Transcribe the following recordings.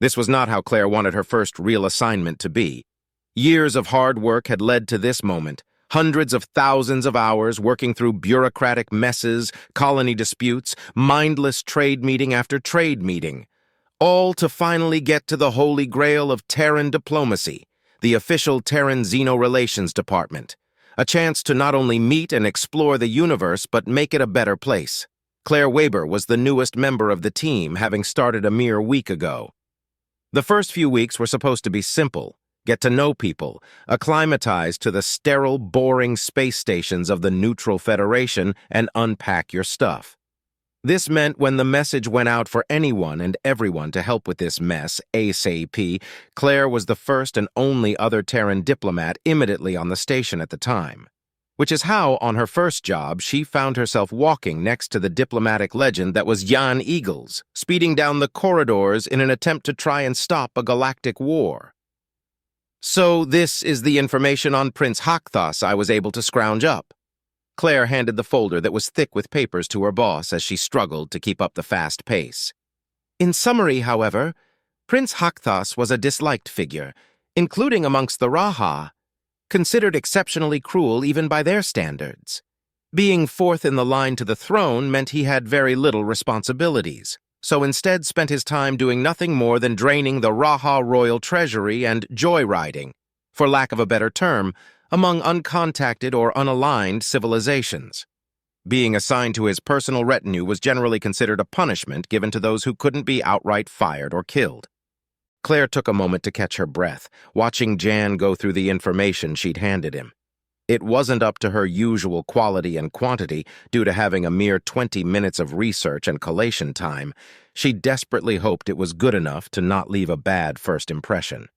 This was not how Claire wanted her first real assignment to be. Years of hard work had led to this moment, hundreds of thousands of hours working through bureaucratic messes, colony disputes, mindless trade meeting after trade meeting, all to finally get to the holy grail of Terran diplomacy, the official Terran Xeno-Relations Department. A chance to not only meet and explore the universe, but make it a better place. Claire Weber was the newest member of the team, having started a mere week ago. The first few weeks were supposed to be simple. Get to know people, acclimatize to the sterile, boring space stations of the Neutral Federation, and unpack your stuff. This meant when the message went out for anyone and everyone to help with this mess, ASAP, Claire was the first and only other Terran diplomat immediately on the station at the time. Which is how, on her first job, she found herself walking next to the diplomatic legend that was Jan Eagles, speeding down the corridors in an attempt to try and stop a galactic war. So this is the information on Prince Hakthas I was able to scrounge up. Claire handed the folder that was thick with papers to her boss as she struggled to keep up the fast pace. In summary, however, Prince Hakthas was a disliked figure, including amongst the Raha, considered exceptionally cruel even by their standards. Being fourth in the line to the throne meant he had very little responsibilities, so instead spent his time doing nothing more than draining the Raha royal treasury and joyriding, for lack of a better term, among uncontacted or unaligned civilizations. Being assigned to his personal retinue was generally considered a punishment given to those who couldn't be outright fired or killed. Claire took a moment to catch her breath, watching Jan go through the information she'd handed him. It wasn't up to her usual quality and quantity due to having a mere 20 minutes of research and collation time. She desperately hoped it was good enough to not leave a bad first impression.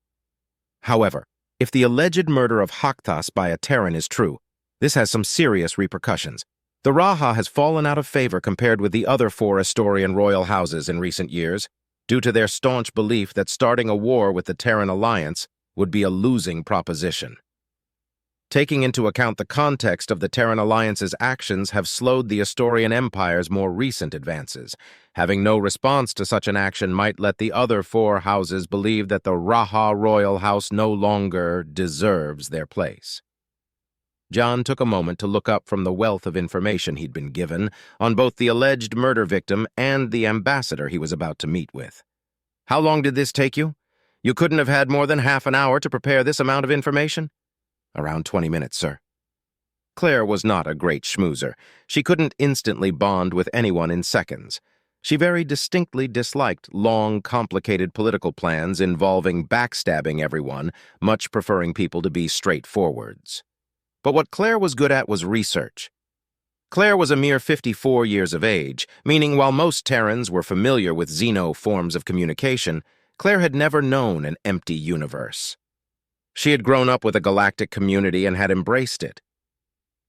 However, if the alleged murder of Hakthas by a Terran is true, this has some serious repercussions. The Raha has fallen out of favor compared with the other 4 Astorian royal houses in recent years, due to their staunch belief that starting a war with the Terran Alliance would be a losing proposition. Taking into account the context of the Terran Alliance's actions have slowed the Astorian Empire's more recent advances. Having no response to such an action might let the other 4 houses believe that the Raha royal house no longer deserves their place. John took a moment to look up from the wealth of information he'd been given on both the alleged murder victim and the ambassador he was about to meet with. How long did this take you? You couldn't have had more than half an hour to prepare this amount of information? Around 20 minutes, sir. Claire was not a great schmoozer. She couldn't instantly bond with anyone in seconds. She very distinctly disliked long, complicated political plans involving backstabbing everyone, much preferring people to be straightforwards. But what Claire was good at was research. Claire was a mere 54 years of age, meaning while most Terrans were familiar with Xeno forms of communication, Claire had never known an empty universe. She had grown up with a galactic community and had embraced it.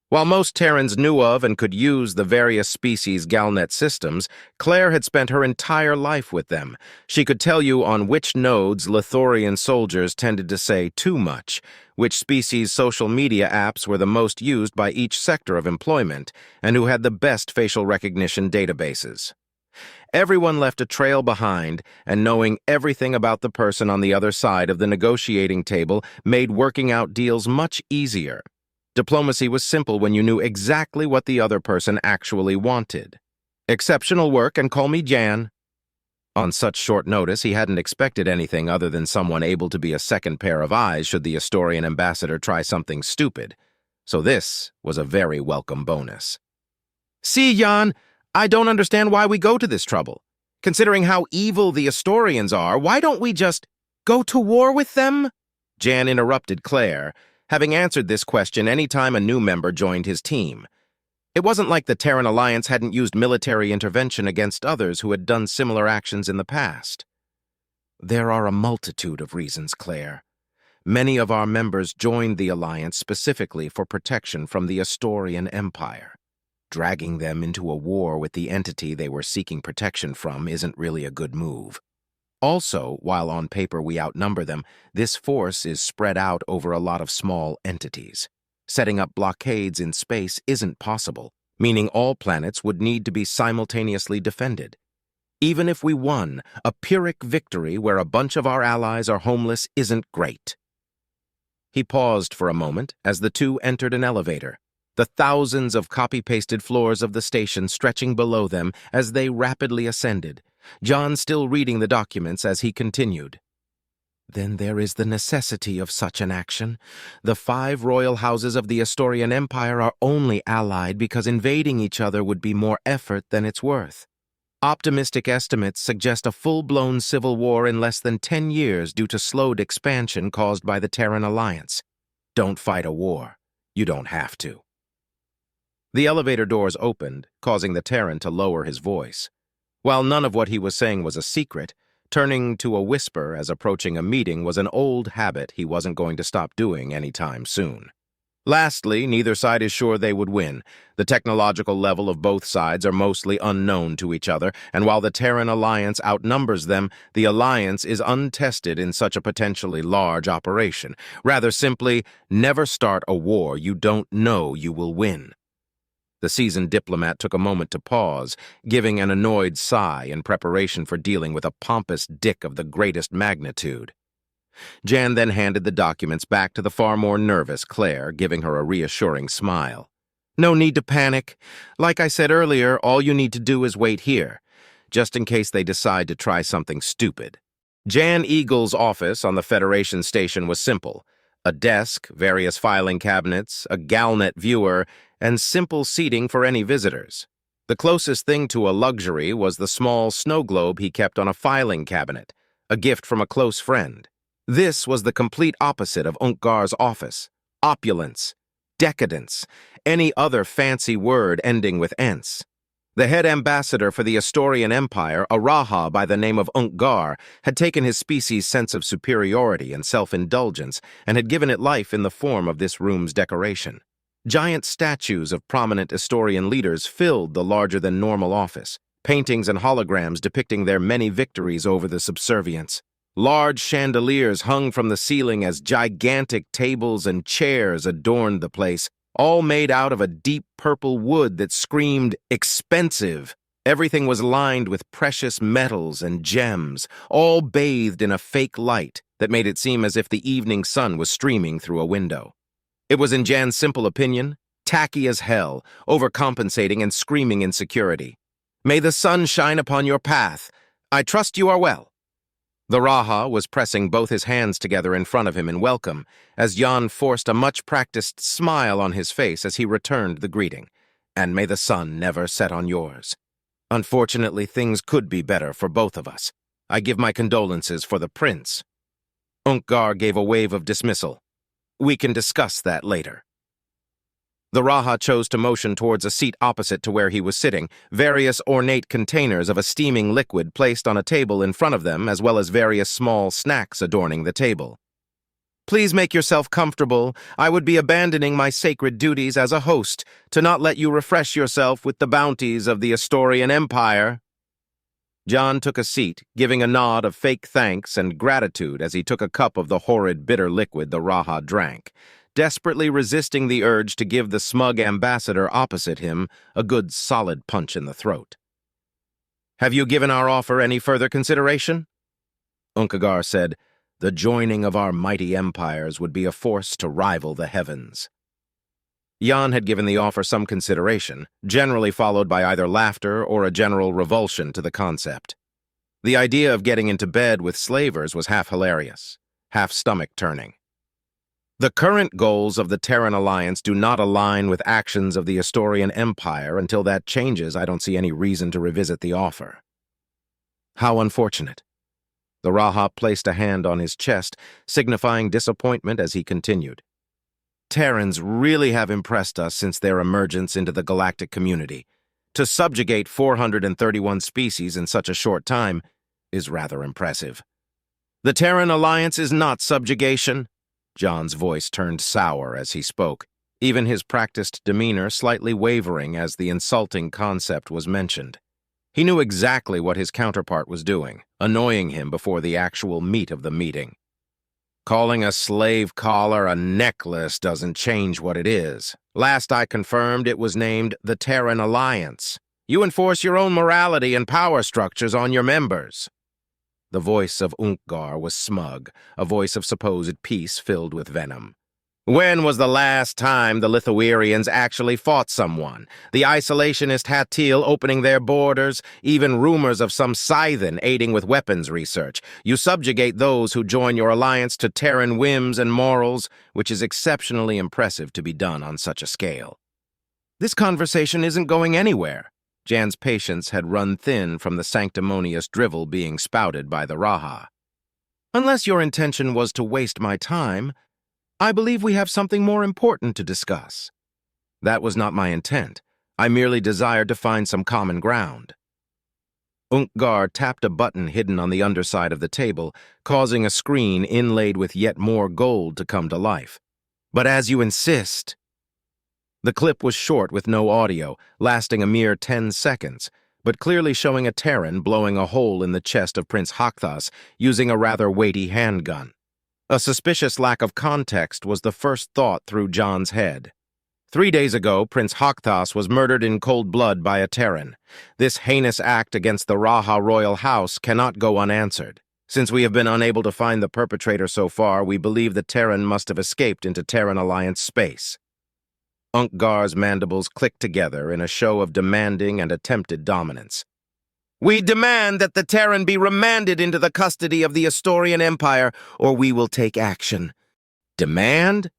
While most Terrans knew of and could use the various species' Galnet systems, Claire had spent her entire life with them. She could tell you on which nodes Lithorian soldiers tended to say too much, which species' social media apps were the most used by each sector of employment, and who had the best facial recognition databases. Everyone left a trail behind, and knowing everything about the person on the other side of the negotiating table made working out deals much easier. Diplomacy was simple when you knew exactly what the other person actually wanted. Exceptional work, and call me Jan. On such short notice, he hadn't expected anything other than someone able to be a second pair of eyes should the Astorian ambassador try something stupid. So this was a very welcome bonus. See, Jan, I don't understand why we go to this trouble. Considering how evil the Astorians are, why don't we just go to war with them? Jan interrupted Claire, having answered this question any time a new member joined his team. It wasn't like the Terran Alliance hadn't used military intervention against others who had done similar actions in the past. There are a multitude of reasons, Claire. Many of our members joined the Alliance specifically for protection from the Astorian Empire. Dragging them into a war with the entity they were seeking protection from isn't really a good move. Also, while on paper we outnumber them, this force is spread out over a lot of small entities. Setting up blockades in space isn't possible, meaning all planets would need to be simultaneously defended. Even if we won, a Pyrrhic victory where a bunch of our allies are homeless isn't great. He paused for a moment as the two entered an elevator, the thousands of copy-pasted floors of the station stretching below them as they rapidly ascended, John still reading the documents as he continued. Then there is the necessity of such an action. The 5 royal houses of the Astorian Empire are only allied because invading each other would be more effort than it's worth. Optimistic estimates suggest a full-blown civil war in less than 10 years due to slowed expansion caused by the Terran Alliance. Don't fight a war. You don't have to. The elevator doors opened, causing the Terran to lower his voice. While none of what he was saying was a secret, turning to a whisper as approaching a meeting was an old habit he wasn't going to stop doing anytime soon. Lastly, neither side is sure they would win. The technological level of both sides are mostly unknown to each other, and while the Terran Alliance outnumbers them, the Alliance is untested in such a potentially large operation. Rather simply, never start a war you don't know you will win. The seasoned diplomat took a moment to pause, giving an annoyed sigh in preparation for dealing with a pompous dick of the greatest magnitude. Jan then handed the documents back to the far more nervous Claire, giving her a reassuring smile. No need to panic. Like I said earlier, all you need to do is wait here, just in case they decide to try something stupid. Jan Eagle's office on the Federation station was simple. A desk, various filing cabinets, a Galnet viewer, and simple seating for any visitors. The closest thing to a luxury was the small snow globe he kept on a filing cabinet, a gift from a close friend. This was the complete opposite of Unkgar's office. Opulence, decadence, any other fancy word ending with "ence." The head ambassador for the Astorian Empire, a Raha by the name of Unkgar, had taken his species' sense of superiority and self-indulgence and had given it life in the form of this room's decoration. Giant statues of prominent Astorian leaders filled the larger-than-normal office, paintings and holograms depicting their many victories over the subservients. Large chandeliers hung from the ceiling as gigantic tables and chairs adorned the place, all made out of a deep purple wood that screamed expensive. Everything was lined with precious metals and gems, all bathed in a fake light that made it seem as if the evening sun was streaming through a window. It was, in Jan's simple opinion, tacky as hell, overcompensating and screaming insecurity. May the sun shine upon your path. I trust you are well. The Raha was pressing both his hands together in front of him in welcome, as Jan forced a much-practiced smile on his face as he returned the greeting. And may the sun never set on yours. Unfortunately, things could be better for both of us. I give my condolences for the prince. Unkgar gave a wave of dismissal. We can discuss that later. The Raha chose to motion towards a seat opposite to where he was sitting, various ornate containers of a steaming liquid placed on a table in front of them, as well as various small snacks adorning the table. Please make yourself comfortable. I would be abandoning my sacred duties as a host to not let you refresh yourself with the bounties of the Astorian Empire. John took a seat, giving a nod of fake thanks and gratitude as he took a cup of the horrid bitter liquid the Raha drank, desperately resisting the urge to give the smug ambassador opposite him a good solid punch in the throat. Have you given our offer any further consideration? Unkgar said, the joining of our mighty empires would be a force to rival the heavens. Jan had given the offer some consideration, generally followed by either laughter or a general revulsion to the concept. The idea of getting into bed with slavers was half hilarious, half stomach-turning. The current goals of the Terran Alliance do not align with actions of the Astorian Empire. Until that changes, I don't see any reason to revisit the offer. How unfortunate. The Raha placed a hand on his chest, signifying disappointment as he continued. Terrans really have impressed us since their emergence into the galactic community. To subjugate 431 species in such a short time is rather impressive. The Terran Alliance is not subjugation. John's voice turned sour as he spoke, even his practiced demeanor slightly wavering as the insulting concept was mentioned. He knew exactly what his counterpart was doing, annoying him before the actual meat of the meeting. Calling a slave collar a necklace doesn't change what it is. Last I confirmed, it was named the Terran Alliance. You enforce your own morality and power structures on your members." The voice of Unkgar was smug, a voice of supposed peace filled with venom. When was the last time the Lithuanians actually fought someone? The isolationist Hatil opening their borders, even rumors of some Scythen aiding with weapons research. You subjugate those who join your alliance to Terran whims and morals, which is exceptionally impressive to be done on such a scale. This conversation isn't going anywhere. Jan's patience had run thin from the sanctimonious drivel being spouted by the Raha. Unless your intention was to waste my time, I believe we have something more important to discuss. That was not my intent. I merely desired to find some common ground. Unkgar tapped a button hidden on the underside of the table, causing a screen inlaid with yet more gold to come to life. But as you insist... The clip was short with no audio, lasting a mere 10 seconds, but clearly showing a Terran blowing a hole in the chest of Prince Hakthas using a rather weighty handgun. A suspicious lack of context was the first thought through John's head. 3 days ago, Prince Hakthas was murdered in cold blood by a Terran. This heinous act against the Raha royal house cannot go unanswered. Since we have been unable to find the perpetrator so far, we believe the Terran must have escaped into Terran Alliance space. Unkgar's mandibles clicked together in a show of demanding and attempted dominance. We demand that the Terran be remanded into the custody of the Astorian Empire, or we will take action. Demand?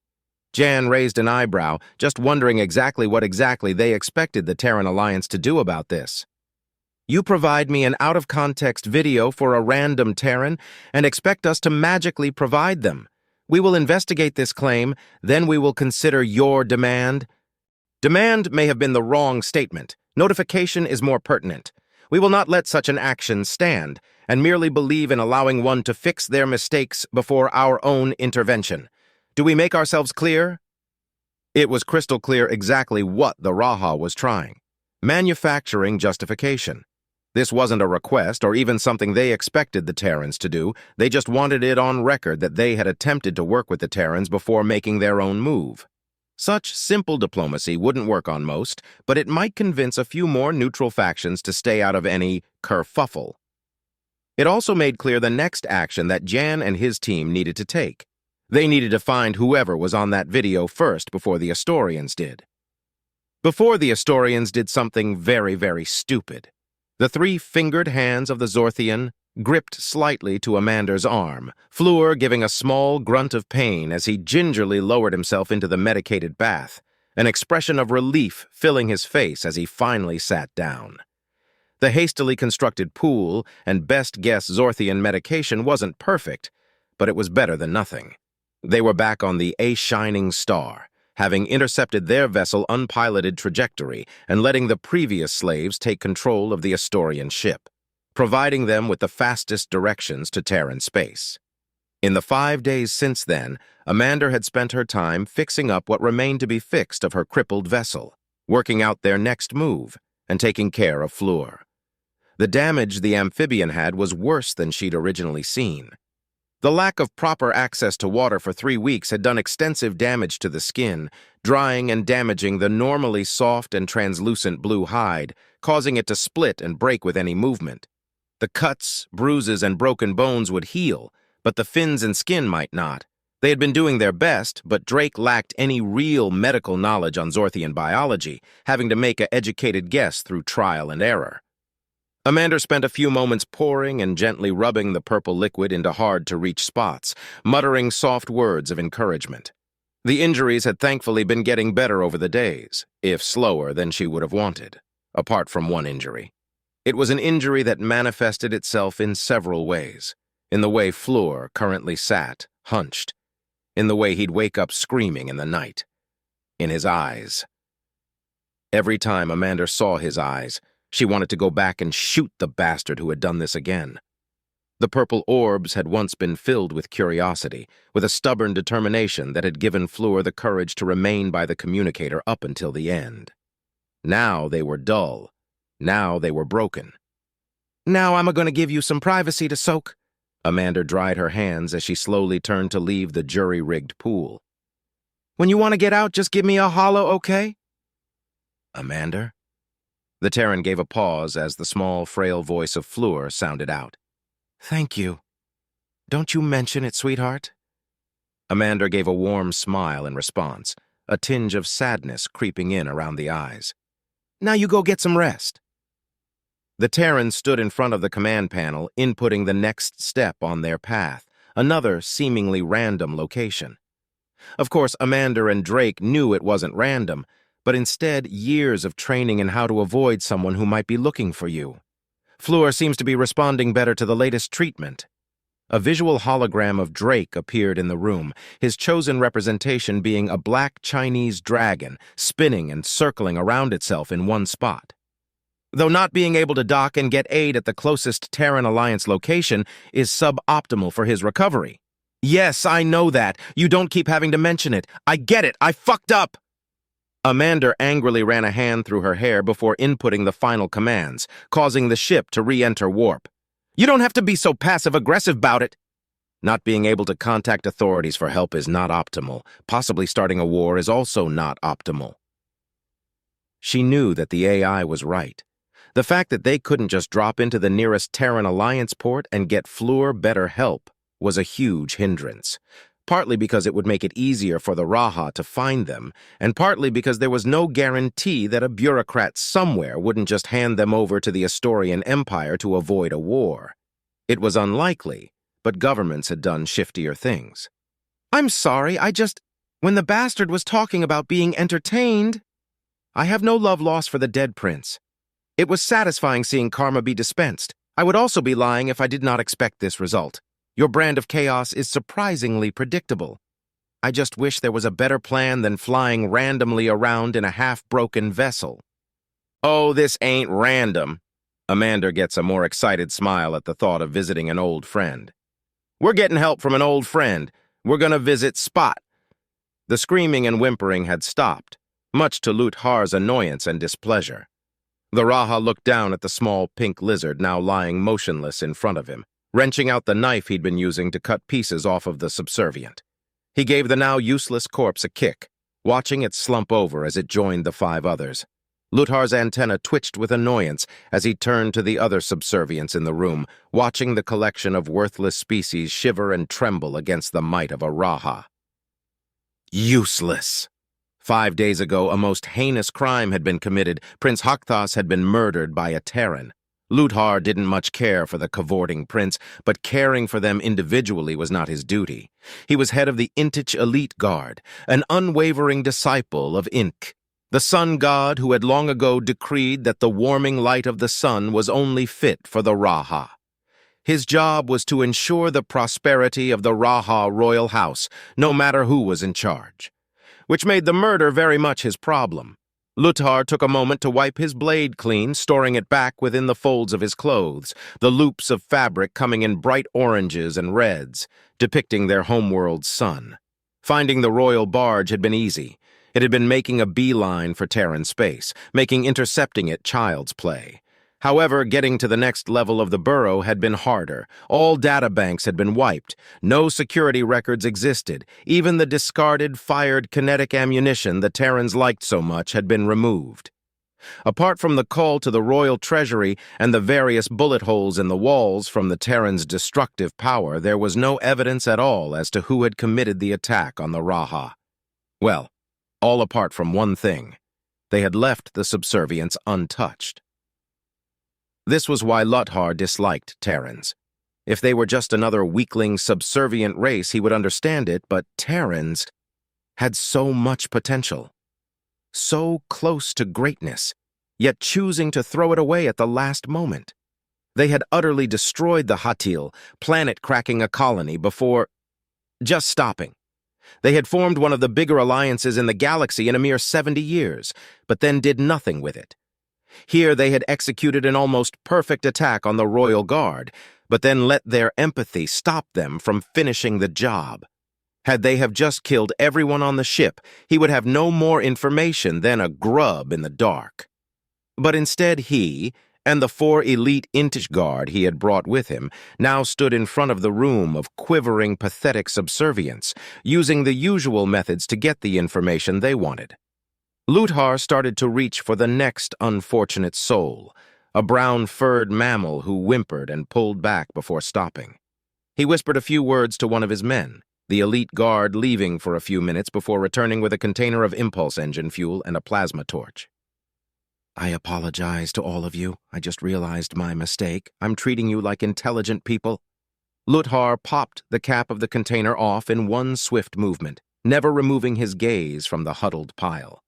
Jan raised an eyebrow, just wondering what exactly they expected the Terran Alliance to do about this. You provide me an out-of-context video for a random Terran and expect us to magically provide them. We will investigate this claim, then we will consider your demand. Demand may have been the wrong statement. Notification is more pertinent. We will not let such an action stand, and merely believe in allowing one to fix their mistakes before our own intervention. Do we make ourselves clear? It was crystal clear exactly what the Raha was trying. Manufacturing justification. This wasn't a request or even something they expected the Terrans to do. They just wanted it on record that they had attempted to work with the Terrans before making their own move. Such simple diplomacy wouldn't work on most, but it might convince a few more neutral factions to stay out of any kerfuffle. It also made clear the next action that Jan and his team needed to take. They needed to find whoever was on that video first before the Astorians did. Before the Astorians did something very, very stupid. The 3-fingered hands of the Zorthian gripped slightly to Amander's arm, Fleur giving a small grunt of pain as he gingerly lowered himself into the medicated bath, an expression of relief filling his face as he finally sat down. The hastily constructed pool and best-guess Zorthian medication wasn't perfect, but it was better than nothing. They were back on the A Shining Star, having intercepted their vessel unpiloted trajectory and letting the previous slaves take control of the Astorian ship, providing them with the fastest directions to Terran space. In the 5 days since then, Amanda had spent her time fixing up what remained to be fixed of her crippled vessel, working out their next move, and taking care of Fleur. The damage the amphibian had was worse than she'd originally seen. The lack of proper access to water for 3 weeks had done extensive damage to the skin, drying and damaging the normally soft and translucent blue hide, causing it to split and break with any movement. The cuts, bruises, and broken bones would heal, but the fins and skin might not. They had been doing their best, but Drake lacked any real medical knowledge on Zorthian biology, having to make an educated guess through trial and error. Amanda spent a few moments pouring and gently rubbing the purple liquid into hard-to-reach spots, muttering soft words of encouragement. The injuries had thankfully been getting better over the days, if slower than she would have wanted, apart from one injury. It was an injury that manifested itself in several ways, in the way Fleur currently sat, hunched, in the way he'd wake up screaming in the night, in his eyes. Every time Amanda saw his eyes, she wanted to go back and shoot the bastard who had done this again. The purple orbs had once been filled with curiosity, with a stubborn determination that had given Fleur the courage to remain by the communicator up until the end. Now they were dull. Now they were broken. Now I'm going to give you some privacy to soak. Amanda dried her hands as she slowly turned to leave the jury-rigged pool. When you want to get out, just give me a hollow, okay? Amanda? The Terran gave a pause as the small, frail voice of Fleur sounded out. "Thank you. Don't you mention it, sweetheart?" Amanda gave a warm smile in response, a tinge of sadness creeping in around the eyes. "Now you go get some rest." The Terran stood in front of the command panel, inputting the next step on their path, another seemingly random location. Of course, Amanda and Drake knew it wasn't random, but instead years of training in how to avoid someone who might be looking for you. Fleur seems to be responding better to the latest treatment. A visual hologram of Drake appeared in the room, his chosen representation being a black Chinese dragon spinning and circling around itself in one spot. Though not being able to dock and get aid at the closest Terran Alliance location is suboptimal for his recovery. "Yes, I know that. You don't keep having to mention it. I get it. I fucked up." Amanda angrily ran a hand through her hair before inputting the final commands, causing the ship to re-enter warp. "You don't have to be so passive-aggressive about it." Not being able to contact authorities for help is not optimal. Possibly starting a war is also not optimal. She knew that the AI was right. The fact that they couldn't just drop into the nearest Terran Alliance port and get Fleur better help was a huge hindrance. Partly because it would make it easier for the Raha to find them, and partly because there was no guarantee that a bureaucrat somewhere wouldn't just hand them over to the Astorian Empire to avoid a war. It was unlikely, but governments had done shiftier things. "I'm sorry, when the bastard was talking about being entertained, I have no love lost for the dead prince. It was satisfying seeing karma be dispensed. I would also be lying if I did not expect this result. Your brand of chaos is surprisingly predictable. I just wish there was a better plan than flying randomly around in a half-broken vessel." "Oh, this ain't random." Amanda gets a more excited smile at the thought of visiting an old friend. "We're getting help from an old friend. We're gonna visit Spot." The screaming and whimpering had stopped, much to Luthar's annoyance and displeasure. The Raha looked down at the small pink lizard now lying motionless in front of him, wrenching out the knife he'd been using to cut pieces off of the subservient. He gave the now useless corpse a kick, watching it slump over as it joined the 5 others. Luthar's antenna twitched with annoyance as he turned to the other subservients in the room, watching the collection of worthless species shiver and tremble against the might of a Raha. Useless. 5 days ago, a most heinous crime had been committed. Prince Hakthas had been murdered by a Terran. Luthar didn't much care for the cavorting prince, but caring for them individually was not his duty. He was head of the Intich Elite Guard, an unwavering disciple of Ink, the sun god who had long ago decreed that the warming light of the sun was only fit for the Raha. His job was to ensure the prosperity of the Raha royal house, no matter who was in charge, which made the murder very much his problem. Luthar took a moment to wipe his blade clean, storing it back within the folds of his clothes, the loops of fabric coming in bright oranges and reds, depicting their homeworld's sun. Finding the royal barge had been easy. It had been making a beeline for Terran space, making intercepting it child's play. However, getting to the next level of the burrow had been harder. All databanks had been wiped. No security records existed. Even the discarded, fired kinetic ammunition the Terrans liked so much had been removed. Apart from the call to the royal treasury and the various bullet holes in the walls from the Terrans' destructive power, there was no evidence at all as to who had committed the attack on the Raha. Well, all apart from one thing. They had left the subservients untouched. This was why Luthar disliked Terrans. If they were just another weakling, subservient race, he would understand it, but Terrans had so much potential. So close to greatness, yet choosing to throw it away at the last moment. They had utterly destroyed the Hatil, planet-cracking a colony before just stopping. They had formed one of the bigger alliances in the galaxy in a mere 70 years, but then did nothing with it. Here they had executed an almost perfect attack on the Royal Guard, but then let their empathy stop them from finishing the job. Had they have just killed everyone on the ship, he would have no more information than a grub in the dark. But instead he, and the 4 elite Intish Guard he had brought with him, now stood in front of the room of quivering, pathetic subservience, using the usual methods to get the information they wanted. Luthar started to reach for the next unfortunate soul, a brown-furred mammal who whimpered and pulled back before stopping. He whispered a few words to one of his men, the elite guard leaving for a few minutes before returning with a container of impulse engine fuel and a plasma torch. "I apologize to all of you. I just realized my mistake. I'm treating you like intelligent people." Luthar popped the cap of the container off in one swift movement, never removing his gaze from the huddled pile.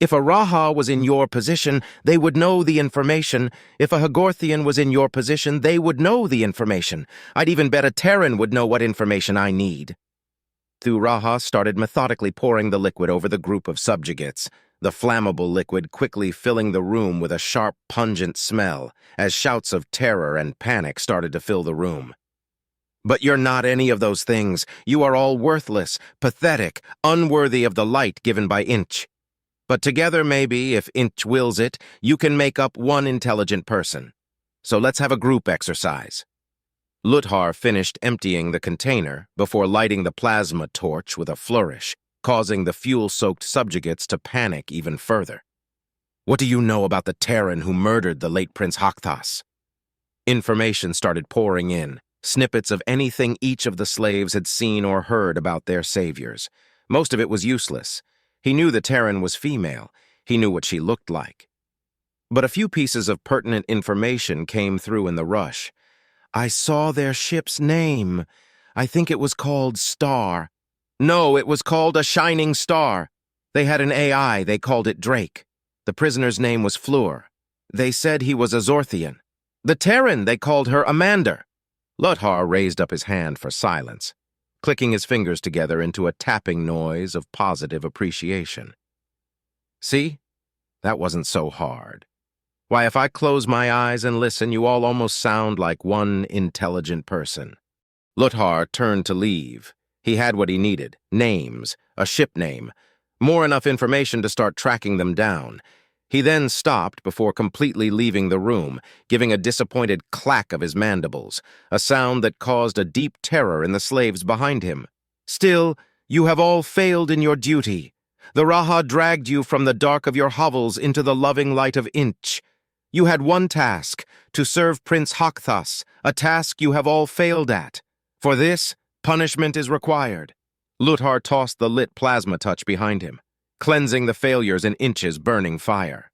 "If a Raha was in your position, they would know the information. If a Hagorthian was in your position, they would know the information. I'd even bet a Terran would know what information I need." Raha started methodically pouring the liquid over the group of subjugates, the flammable liquid quickly filling the room with a sharp, pungent smell, as shouts of terror and panic started to fill the room. "But you're not any of those things. You are all worthless, pathetic, unworthy of the light given by Inch. But together, maybe, if Inch wills it, you can make up one intelligent person. So let's have a group exercise." Luthar finished emptying the container before lighting the plasma torch with a flourish, causing the fuel-soaked subjugates to panic even further. "What do you know about the Terran who murdered the late Prince Hakthas?" Information started pouring in, snippets of anything each of the slaves had seen or heard about their saviors. Most of it was useless. He knew the Terran was female. He knew what she looked like. But a few pieces of pertinent information came through in the rush. "I saw their ship's name. I think it was called Star. No, it was called a Shining Star. They had an AI. They called it Drake. The prisoner's name was Fleur. They said he was a Zorthian. The Terran, they called her Amanda." Luthar raised up his hand for silence, clicking his fingers together into a tapping noise of positive appreciation. "See? That wasn't so hard. Why, if I close my eyes and listen, you all almost sound like one intelligent person." Luthar turned to leave. He had what he needed: names, a ship name, more enough information to start tracking them down. He then stopped before completely leaving the room, giving a disappointed clack of his mandibles, a sound that caused a deep terror in the slaves behind him. "Still, you have all failed in your duty. The Raha dragged you from the dark of your hovels into the loving light of Inch. You had one task, to serve Prince Hakthas, a task you have all failed at. For this, punishment is required." Luthar tossed the lit plasma touch behind him, cleansing the failures in Inch's burning fire.